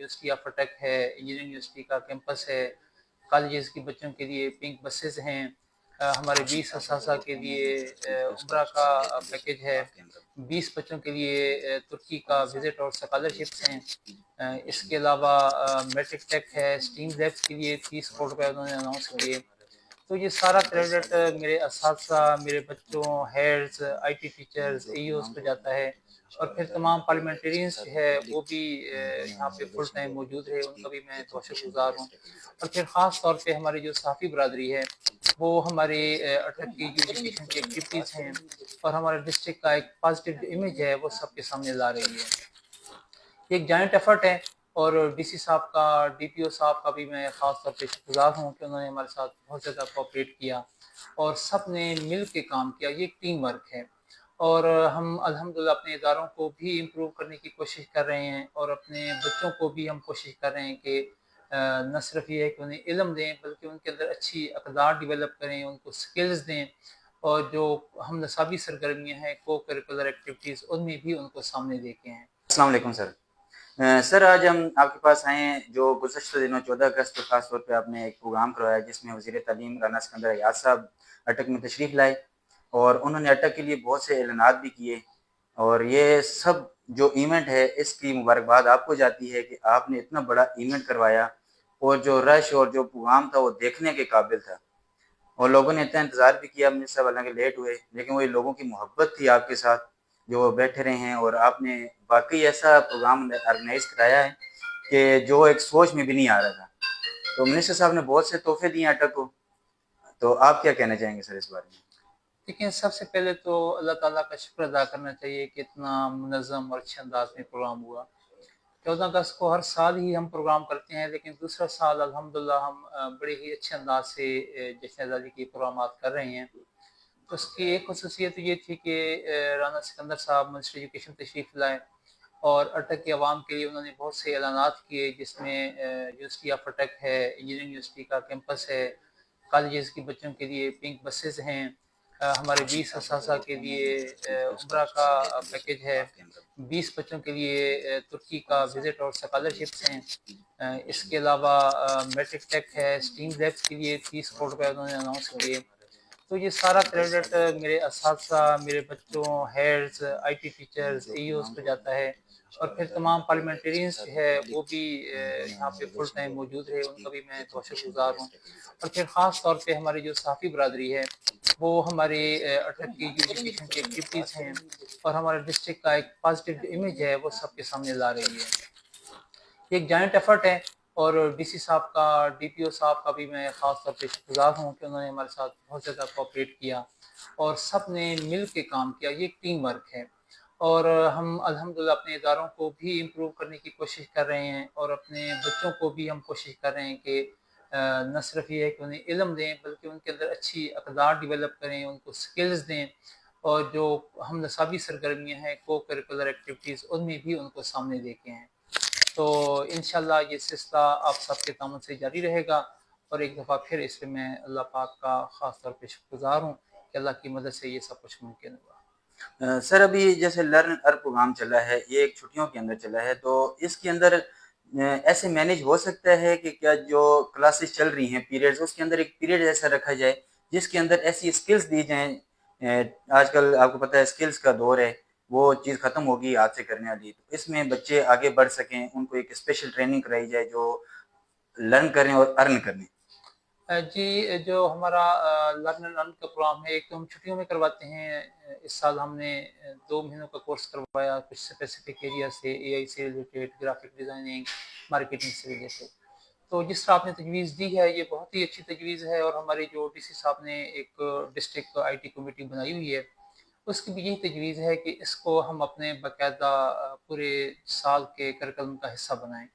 University of اٹک ہے، engineering university کا campus ہے، کالجز کے بچوں کے لیے پنک بسز ہیں، ہمارے 20 اساتذہ کے لیے عمرہ کا پیکیج ہے، 20 بچوں کے لیے ترکی کا وزٹ اور اسکالرشپس ہیں، اس کے علاوہ میٹرک ٹیک ہے، اسٹیم لیبس کے لیے 30 کروڑ روپے انہوں نے اناؤنس کیے۔ تو یہ سارا کریڈٹ میرے اساتذہ، میرے بچوں، ہیڈز، آئی ٹی ٹیچرز، اے ایوز پہ جاتا ہے، اور پھر تمام پارلیمنٹرینز جو ہے وہ بھی یہاں پہ فل ٹائم موجود ہے، ان کا بھی میں بہت شکر گزار ہوں۔ اور پھر خاص طور پہ ہماری جو صحافی برادری ہے وہ ہمارے اٹک کی جو ایجوکیشن کی ایکٹیویٹیز ہیں اور ہمارے ڈسٹرکٹ کا ایک پازیٹیو جو امیج ہے وہ سب کے سامنے لا رہی ہے۔ یہ ایک جوائنٹ ایفرٹ ہے، اور ڈی سی صاحب کا، ڈی پی او صاحب کا بھی میں خاص طور پہ شکر گزار ہوں کہ انہوں نے ہمارے ساتھ بہت زیادہ کوآپریٹ کیا اور سب نے مل کے کام کیا۔ یہ ایک ٹیم ورک ہے، اور ہم الحمدللہ اپنے اداروں کو بھی امپروو کرنے کی کوشش کر رہے ہیں، اور اپنے بچوں کو بھی ہم کوشش کر رہے ہیں کہ نہ صرف یہ ہے کہ انہیں علم دیں بلکہ ان کے اندر اچھی اقدار ڈیولپ کریں، ان کو سکلز دیں، اور جو ہم نصابی سرگرمیاں ہیں، کو کریکولر ایکٹیویٹیز، ان میں بھی ان کو سامنے لے کے ہیں۔ السلام علیکم سر۔ سر آج ہم آپ کے پاس آئے ہیں، جو گزشتہ دنوں 14 اگست کو خاص طور پہ آپ نے ایک پروگرام کروایا جس میں وزیر تعلیم رانا سکندر ایاز صاحب اٹک میں تشریف لائے، اور انہوں نے اٹک کے لیے بہت سے اعلانات بھی کیے، اور یہ سب جو ایونٹ ہے اس کی مبارکباد آپ کو جاتی ہے کہ آپ نے اتنا بڑا ایونٹ کروایا، اور جو رش اور جو پروگرام تھا وہ دیکھنے کے قابل تھا، اور لوگوں نے اتنا انتظار بھی کیا۔ منسٹر صاحب حالانکہ لیٹ ہوئے، لیکن وہ لوگوں کی محبت تھی آپ کے ساتھ جو بیٹھے رہے ہیں، اور آپ نے واقعی ایسا پروگرام آرگنائز کرایا ہے کہ جو ایک سوچ میں بھی نہیں آ رہا تھا۔ تو منسٹر صاحب نے بہت سے تحفے دیے اٹک کو، تو آپ کیا کہنا چاہیں گے سر اس بارے میں؟ دیکھیں، سب سے پہلے تو اللہ تعالیٰ کا شکر ادا کرنا چاہیے کہ اتنا منظم اور اچھے انداز میں پروگرام ہوا۔ 14 اگست کو ہر سال ہی ہم پروگرام کرتے ہیں، لیکن دوسرا سال الحمدللہ ہم بڑے ہی اچھے انداز سے جشن آزادی کے پروگرامات کر رہے ہیں۔ تو اس کی ایک خصوصیت یہ تھی کہ رانا سکندر صاحب منسٹر ایجوکیشن تشریف لائے، اور اٹک کے عوام کے لیے انہوں نے بہت سے اعلانات کیے، جس میں یونیورسٹی آف اٹک ہے، انجینئرنگ یونیورسٹی کا کیمپس ہے، کالجز کے بچوں کے لیے پنک بسز ہیں، ہمارے 20 اساتذہ کے لیے عمرہ کا پیکیج ہے، 20 بچوں کے لیے ترکی کا وزٹ اور اسکالرشپس ہیں، اس کے علاوہ میٹرک ٹیک ہے، اسٹیم لیبس کے لیے 30 کروڑ روپے انہوں نے اناؤنس کیے۔ تو یہ سارا کریڈٹ میرے اساتذہ، میرے بچوں، ہیڈز، آئی ٹی ٹیچرز، اے ایوز پہ جاتا ہے، اور پھر تمام پارلیمنٹرینز جو ہے وہ بھی یہاں پہ فل ٹائم موجود ہے، ان کا بھی میں بہت شکر گزار ہوں۔ اور پھر خاص طور پہ ہماری جو صحافی برادری ہے وہ ہمارے اٹک کی جو ایجوکیشن کی ایکٹیویٹیز ہیں اور ہمارے ڈسٹرکٹ کا ایک پازیٹیو جو امیج ہے وہ سب کے سامنے لا رہی ہے۔ یہ ایک جوائنٹ ایفرٹ ہے، اور ڈی سی صاحب کا، ڈی پی او صاحب کا بھی میں خاص طور پہ شکر گزار ہوں کہ انہوں نے ہمارے ساتھ بہت زیادہ کوآپریٹ کیا اور سب نے مل کے کام کیا۔ یہ ایک ٹیم ورک ہے، اور ہم الحمدللہ اپنے اداروں کو بھی امپروو کرنے کی کوشش کر رہے ہیں، اور اپنے بچوں کو بھی ہم کوشش کر رہے ہیں کہ نہ صرف یہ ہے کہ انہیں علم دیں بلکہ ان کے اندر اچھی اقدار ڈیولپ کریں، ان کو سکلز دیں، اور جو ہم نصابی سرگرمیاں ہیں، کو کریکولر ایکٹیویٹیز، ان میں بھی ان کو سامنے لے کے ہیں۔ تو انشاءاللہ یہ سلسلہ آپ سب کے تعاون سے جاری رہے گا، اور ایک دفعہ پھر اس پہ میں اللہ پاک کا خاص طور پہ شکر گزار ہوں کہ اللہ کی مدد سے یہ سب کچھ ممکن ہوا۔ سر ابھی جیسے لرن ار پروگرام چلا ہے، یہ ایک چھٹیوں کے اندر چلا ہے، تو اس کے اندر ایسے مینیج ہو سکتا ہے کہ کیا جو کلاسز چل رہی ہیں پیریڈز، اس کے اندر ایک پیریڈ ایسا رکھا جائے جس کے اندر ایسی اسکلز دی جائیں؟ آج کل آپ کو پتہ ہے اسکلز کا دور ہے، وہ چیز ختم ہوگی ہاتھ سے کرنے والی، تو اس میں بچے آگے بڑھ سکیں، ان کو ایک اسپیشل ٹریننگ کرائی جائے جو لرن کریں اور ارن کریں۔ جی، جو ہمارا لرن اینڈ ارن کا پروگرام ہے، ایک تو ہم چھٹیوں میں کرواتے ہیں۔ اس سال ہم نے 2 مہینوں کا کورس کروایا کچھ اسپیسیفک ایریا سے، اے آئی سے ریلیٹڈ، گرافک ڈیزائننگ، مارکیٹنگ سے ریلیٹڈ۔ تو جس طرح آپ نے تجویز دی ہے یہ بہت ہی اچھی تجویز ہے، اور ہمارے جو ڈی سی صاحب نے ایک ڈسٹرکٹ آئی ٹی کمیٹی بنائی ہوئی ہے، اس کی بھی یہی تجویز ہے کہ اس کو ہم اپنے باقاعدہ پورے سال کے کریکلم کا حصہ بنائیں۔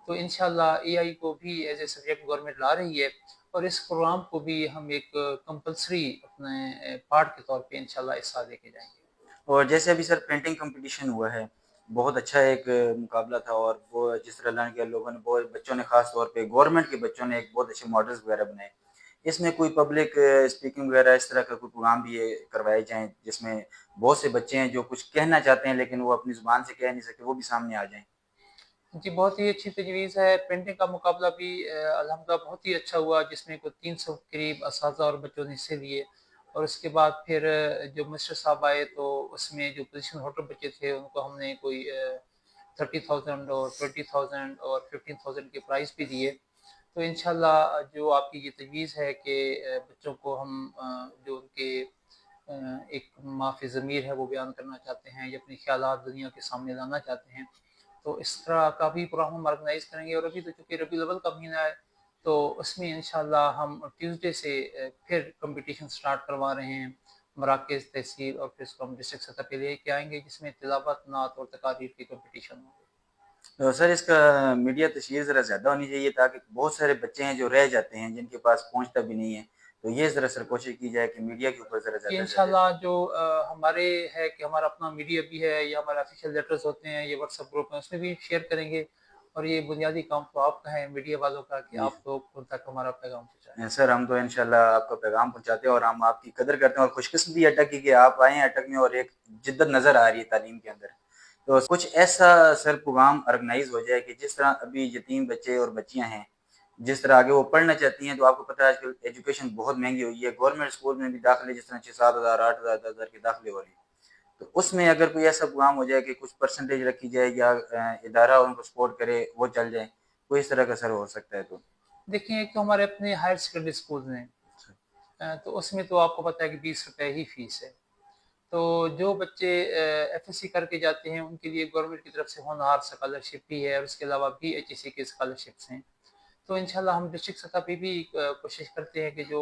تو انشاءاللہ اے آئی کو بھی ایز اے سبجیکٹ گورنمنٹ لا رہی ہے، اور اس پروگرام کو بھی ہم ایک کمپلسری اپنے پارٹ کے طور پہ انشاءاللہ اس سال لے کے جائیں گے۔ اور جیسے ابھی سر پینٹنگ کمپٹیشن ہوا ہے، بہت اچھا ایک مقابلہ تھا، اور وہ جس طرح لرن کیا لوگوں نے، بہت بچوں نے، خاص طور پہ گورنمنٹ کے بچوں نے ایک بہت اچھے ماڈلز وغیرہ بنائے۔ اس میں کوئی پبلک اسپیکنگ وغیرہ اس طرح کا کوئی پروگرام بھی کروائے جائیں جس میں بہت سے بچے ہیں جو کچھ کہنا چاہتے ہیں لیکن وہ اپنی زبان سے کہہ نہیں سکتے، وہ بھی سامنے آ جائیں؟ جی بہت ہی اچھی تجویز ہے. پینٹنگ کا مقابلہ بھی الحمدللہ بہت ہی اچھا ہوا، جس میں کوئی 300 قریب اساتذہ اور بچوں نے حصے لیے. اور اس کے بعد پھر جو مسٹر صاحب آئے تو اس میں جو پوزیشن ہولڈر بچے تھے ان کو ہم نے کوئی 30,000 اور 20,000 اور 15,000 کے پرائز بھی دیے. تو انشاءاللہ جو آپ کی یہ تجویز ہے کہ بچوں کو ہم جو ان کے ایک ما فی ضمیر ہے وہ بیان کرنا چاہتے ہیں یا اپنے خیالات دنیا کے سامنے لانا چاہتے ہیں، تو اس طرح کا بھی پروگرام ہم آرگنائز کریں گے. اور ابھی تو چونکہ ربیع الاول کا مہینہ ہے تو اس میں انشاءاللہ ہم ٹیوزڈے سے پھر کمپٹیشن سٹارٹ کروا رہے ہیں. مراکز، تحصیل اور پھر اس کو ہم ڈسٹرکٹ سطح پہ لے کے آئیں گے، جس میں تلاوت، نعت اور تقاریر کی کمپٹیشن ہوں گے. تو سر اس کا میڈیا تشہیر ذرا زیادہ ہونی چاہیے تاکہ بہت سارے بچے ہیں جو رہ جاتے ہیں جن کے پاس پہنچتا بھی نہیں ہے، تو یہ ذرا سر کوشش کی جائے کہ میڈیا کے اوپر ذرا کہ زیادہ انشاءاللہ جو ہمارے ہے کہ ہمارا اپنا میڈیا بھی ہے یا ہمارے آفیشیل لیٹرز ہوتے ہیں، یہ واٹس ایپ گروپ ہیں، اس میں بھی شیئر کریں گے. اور یہ بنیادی کام تو آپ کا ہے میڈیا والوں کا کہ جی آپ لوگ تک ہمارا پیغام پہنچائیں. سر ہم تو انشاءاللہ آپ کا پیغام پہنچاتے ہیں اور ہم آپ کی قدر کرتے ہیں، اور خوش قسمتی اٹک کی کہ آپ آئے ہیں اٹک میں اور ایک جدت نظر آ رہی ہے تعلیم کے اندر. تو کچھ ایسا سر پروگرام آرگنائز ہو جائے کہ جس طرح ابھی یتیم بچے اور بچیاں ہیں جس طرح آگے وہ پڑھنا چاہتی ہیں، تو آپ کو پتہ ہے آج کل ایجوکیشن بہت مہنگی ہوئی ہے. گورنمنٹ اسکول میں بھی داخلے جس طرح 6-7 ہزار 8 ہزار 10 ہزار کے داخلے ہو رہے ہیں. تو اس میں اگر کوئی ایسا پروگرام ہو جائے کہ کچھ پرسنٹیج رکھی جائے یا ادارہ ان کو سپورٹ کرے وہ چل جائے، کوئی اس طرح کا سر ہو سکتا ہے. تو دیکھیں ایک تو ہمارے اپنے ہائر سیکنڈری اسکول ہیں، تو اس میں تو آپ کو پتہ ہے کہ 20 روپے ہی فیس ہے. تو جو بچے ایف ایس سی کر کے جاتے ہیں ان کے لیے گورنمنٹ کی طرف سے ہونہار اسکالرشپ بھی ہے، اور اس کے علاوہ بھی ایچ ای سی کے اسکالرشپس ہیں. تو انشاءاللہ ہم ڈسٹرکٹ سطح پہ بھی کوشش کرتے ہیں کہ جو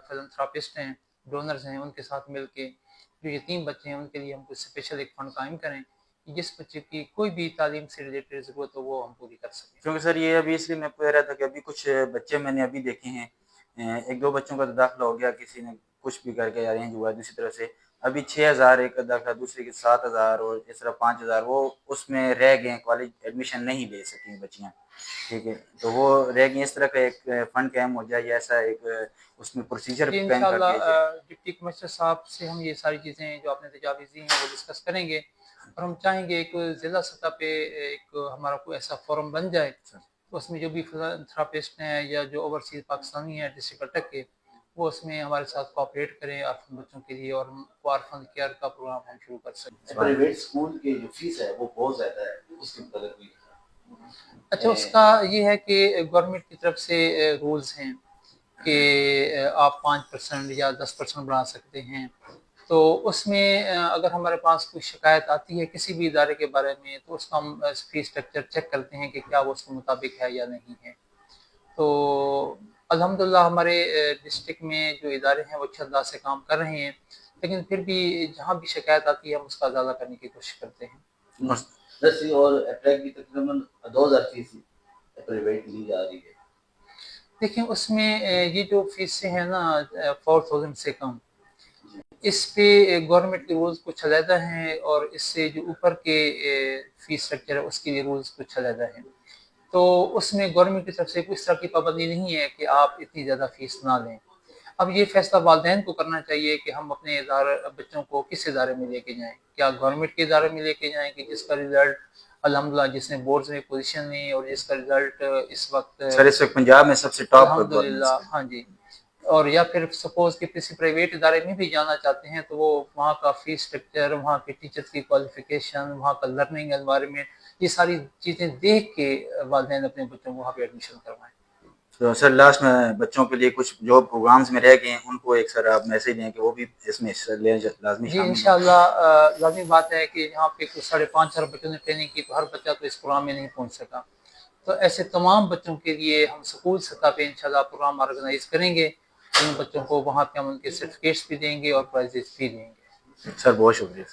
فلنتھراپسٹ ہیں، ڈونرز ہیں، ان کے ساتھ مل کے جو یتیم بچے ہیں ان کے لیے ہم کوئی اسپیشل ایک فنڈ قائم کریں کہ جس بچے کی کوئی بھی تعلیم سے ریلیٹڈ ضرورت ہو وہ ہم پوری کر سکیں. کیونکہ سر یہ ابھی اس لیے میں کہہ رہا تھا کہ ابھی کچھ بچے میں نے ابھی دیکھے ہیں، 1-2 بچوں کا تو داخلہ ہو گیا، کسی نے کچھ بھی کر کے ارینج ہوا. دوسری طرف سے ابھی 6,000 ایک کا داخلہ، دوسرے کے 7,000 اور اس طرح 5,000 وہ اس میں رہ گئے ہیں، کالج ایڈمیشن نہیں لے سکیں بچیاں. ٹھیک ہے، تو وہ رہ گئی. اس طرح کا ایک فنڈ قائم ہو جائے یا ایسا ایک اس میں پروسیجر جی قائم کر دیا جائے. انشاءاللہ ڈپٹی کمشنر صاحب سے ہم یہ ساری چیزیں جو آپ نے تجاویز دی ہیں وہ ڈسکس کریں گے، اور ہم چاہیں گے ایک ضلع سطح پہ ایک ہمارا کوئی ایسا فورم بن جائے تو اس میں جو بھی فلنتھراپسٹ ہیں یا جو اوورسیز پاکستانی ہیں ڈسٹرکٹ اٹک کے، وہ اس میں ہمارے ساتھ کوآپریٹ کریں آرفن بچوں کے لیے، اور آرفن کیئر کا پروگرام ہم شروع کر سکیں. پرائیویٹ اسکول کی جو فیس ہے وہ بہت زیادہ ہے، اس کے متعلق بھی اچھا اس کا یہ ہے کہ گورنمنٹ کی طرف سے رولز ہیں کہ آپ 5% یا 10% بڑھا سکتے ہیں. تو اس میں اگر ہمارے پاس کوئی شکایت آتی ہے کسی بھی ادارے کے بارے میں تو اس کا ہم فی اسٹرکچر چیک کرتے ہیں کہ کیا وہ اس کے مطابق ہے یا نہیں ہے. تو الحمدللہ ہمارے ڈسٹرکٹ میں جو ادارے ہیں وہ اچھے انداز سے کام کر رہے ہیں، لیکن پھر بھی جہاں بھی شکایت آتی ہے ہم اس کا ازالہ کرنے کی کوشش کرتے ہیں. 10 اور اپریل کی تقریباً 2,000 فیس پرائیویٹ لی جا رہی ہے. دیکھیں اس میں یہ جو فیسیں ہیں نا 4,000 سے کم، اس پہ گورنمنٹ کے رولز کچھ علیحدہ ہیں، اور اس سے جو اوپر کے فیس اسٹرکچر ہے اس کے لیے رولز کچھ علیحدہ ہیں. تو اس میں گورنمنٹ کی طرف سے کوئی اس طرح کی پابندی نہیں ہے کہ آپ اتنی زیادہ فیس نہ لیں. اب یہ فیصلہ والدین کو کرنا چاہیے کہ ہم اپنے بچوں کو کس ادارے میں لے کے جائیں. کیا گورنمنٹ کے ادارے میں لے کے جائیں کہ جس کا رزلٹ الحمدللہ جس نے بورڈز میں پوزیشن لی اور جس کا رزلٹ اس وقت پنجاب میں سب سے ٹاپ پر الحمدللہ، ہاں جی. اور یا پھر سپوز کہ کسی پرائیویٹ ادارے میں بھی جانا چاہتے ہیں تو وہ وہاں کا فیس اسٹرکچر، وہاں کے ٹیچرز کی کوالیفیکیشن، وہاں کا لرننگ انوائرمنٹ، یہ ساری چیزیں دیکھ کے والدین اپنے بچوں کو وہاں پہ ایڈمیشن کروائیں. تو سر لاسٹ میں بچوں کے لیے کچھ جو پروگرامز میں رہ گئے ہیں ان کو ایک سر آپ میسج دیں کہ وہ بھی اس میں حصہ لیں، لازمی جی شامل ہوں. انشاءاللہ لازمی بات ہے کہ یہاں پہ 5,500 بچوں نے ٹریننگ کی تو ہر بچہ تو اس پروگرام میں نہیں پہنچ سکا. تو ایسے تمام بچوں کے لیے ہم اسکول سطح پہ انشاءاللہ پروگرام آرگنائز کریں گے. ان بچوں کو وہاں پہ ہم ان کے سرٹیفکیٹس بھی دیں گے اور پرائزز بھی دیں گے. سر بہت شکریہ.